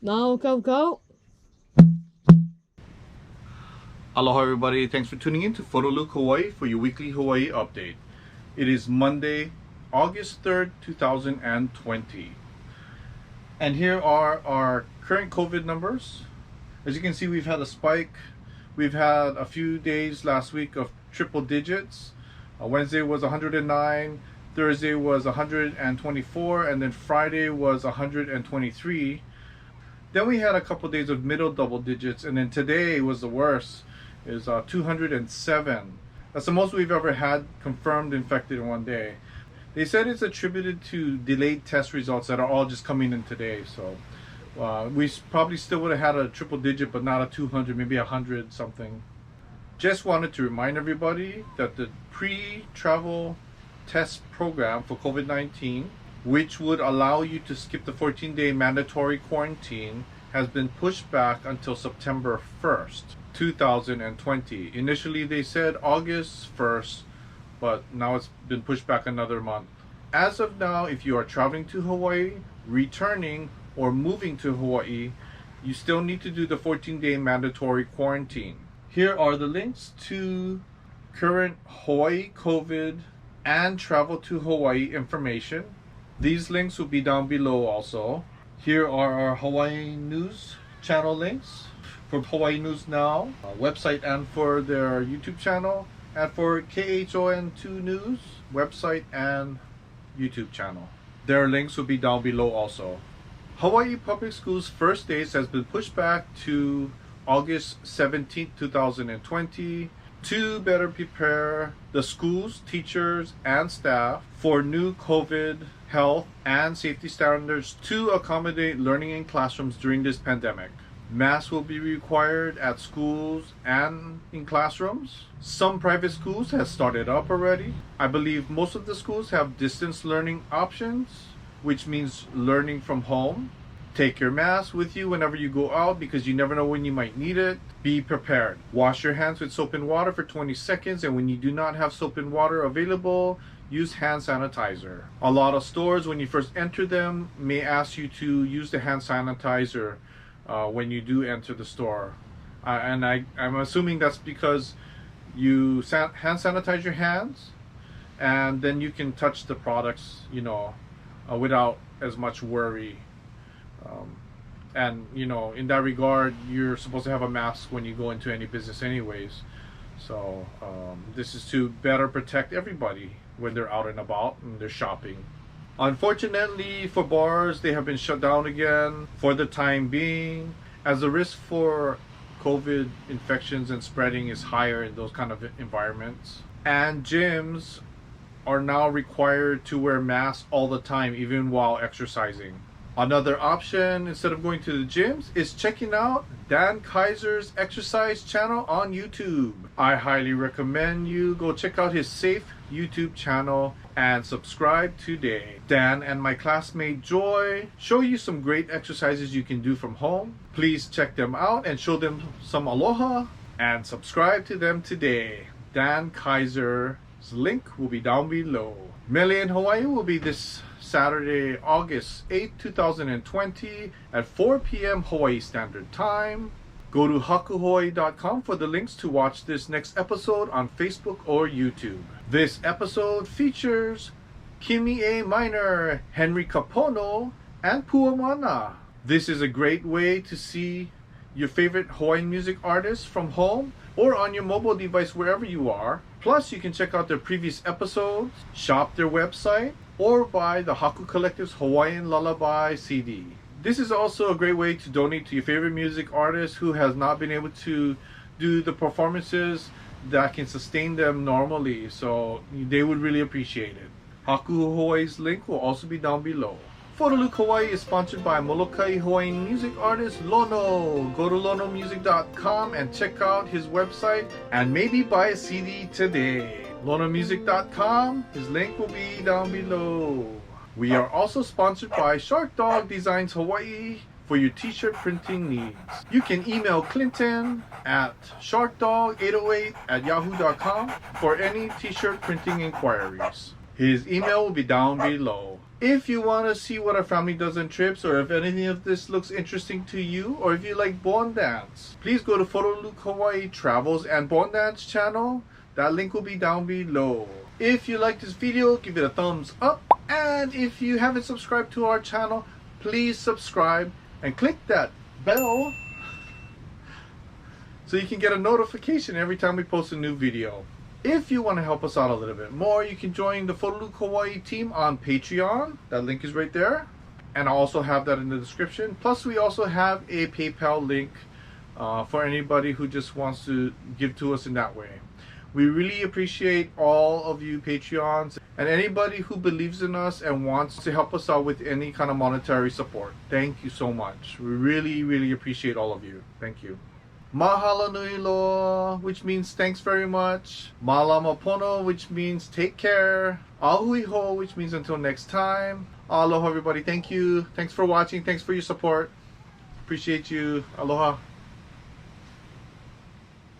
Now go. Aloha everybody, thanks for tuning in to PhotoLukeHawaii for your weekly Hawaii update. It is Monday, August 3rd, 2020. And here are our current COVID numbers. As you can see, we've had a spike. We've had a few days last week of triple digits. Wednesday was 109, Thursday was 124, and then Friday was 123. Then we had a couple days of middle double digits, and then today was the worst. Is 207. That's the most we've ever had confirmed infected in one day. They said it's attributed to delayed test results that are all just coming in today. So we probably still would have had a triple digit, but not a 200, maybe 100 something. Just wanted to remind everybody that the pre-travel test program for COVID-19, which would allow you to skip the 14-day mandatory quarantine, has been pushed back until September 1st. 2020. Initially they said August 1st, but now it's been pushed back another month. As of now, if you are traveling to Hawaii, returning, or moving to Hawaii, you still need to do the 14-day mandatory quarantine. Here are the links to current Hawaii COVID and travel to Hawaii information. These links will be down below also. Here are our Hawaii News channel links for Hawaii News Now website and for their YouTube channel, and for KHON2 News website and YouTube channel. Their links will be down below also. Hawaii Public Schools first days has been pushed back to August 17, 2020 to better prepare the schools, teachers, and staff for new COVID health and safety standards to accommodate learning in classrooms during this pandemic. Masks will be required at schools and in classrooms. Some private schools have started up already. I believe most of the schools have distance learning options, which means learning from home. Take your mask with you whenever you go out because you never know when you might need it. Be prepared. Wash your hands with soap and water for 20 seconds, and when you do not have soap and water available, use hand sanitizer. A lot of stores, when you first enter them, may ask you to use the hand sanitizer when you do enter the store. And I'm assuming that's because you hand sanitize your hands, and then you can touch the products, without as much worry. And in that regard, you're supposed to have a mask when you go into any business anyways. So this is to better protect everybody when they're out and about and they're shopping. Unfortunately for bars, they have been shut down again for the time being, as the risk for COVID infections and spreading is higher in those kind of environments. And gyms are now required to wear masks all the time, even while exercising. Another option, instead of going to the gyms, is checking out Dan Kaiser's exercise channel on YouTube. I highly recommend you go check out his safe YouTube channel and subscribe today. Dan and my classmate Joy show you some great exercises you can do from home. Please check them out and show them some aloha and subscribe to them today. Dan Kaiser's link will be down below. Mele in Hawaii will be this Saturday, August 8, 2020 at 4 p.m. Hawaii Standard Time. Go to hakuhawaii.com for the links to watch this next episode on Facebook or YouTube. This episode features Kimi A. Minor, Henry Kapono, and Puamana. This is a great way to see your favorite Hawaiian music artists from home or on your mobile device wherever you are. Plus, you can check out their previous episodes, shop their website, or buy the Haku Collective's Hawaiian Lullaby CD. This is also a great way to donate to your favorite music artist who has not been able to do the performances that can sustain them normally, so they would really appreciate it. Haku Hawaii's link will also be down below. PhotoLuke Hawaii is sponsored by Molokai Hawaiian music artist Lono. Go to lonomusic.com and check out his website and maybe buy a CD today. lonomusic.com, his link will be down below. We are also sponsored by Sharkdog Designs Hawaii for your t-shirt printing needs. You can email Clinton at sharkdog808@yahoo.com for any t-shirt printing inquiries. His email will be down below. If you want to see what our family does on trips, or if anything of this looks interesting to you, or if you like Bon Dance, please go to PhotoLukeHawaii Travels and Bon Dance channel. That link will be down below. If you like this video, give it a thumbs up. And if you haven't subscribed to our channel, please subscribe and click that bell so you can get a notification every time we post a new video. If you want to help us out a little bit more, you can join the PhotoLukeHawaii team on Patreon. That link is right there. And I'll also have that in the description. Plus, we also have a PayPal link for anybody who just wants to give to us in that way. We really appreciate all of you Patreons and anybody who believes in us and wants to help us out with any kind of monetary support. Thank you so much. We really, really appreciate all of you. Thank you. Mahalo nui loa, which means thanks very much. Malama pono, which means take care. Ahui ho, which means until next time. Aloha everybody. Thank you. Thanks for watching. Thanks for your support. Appreciate you. Aloha.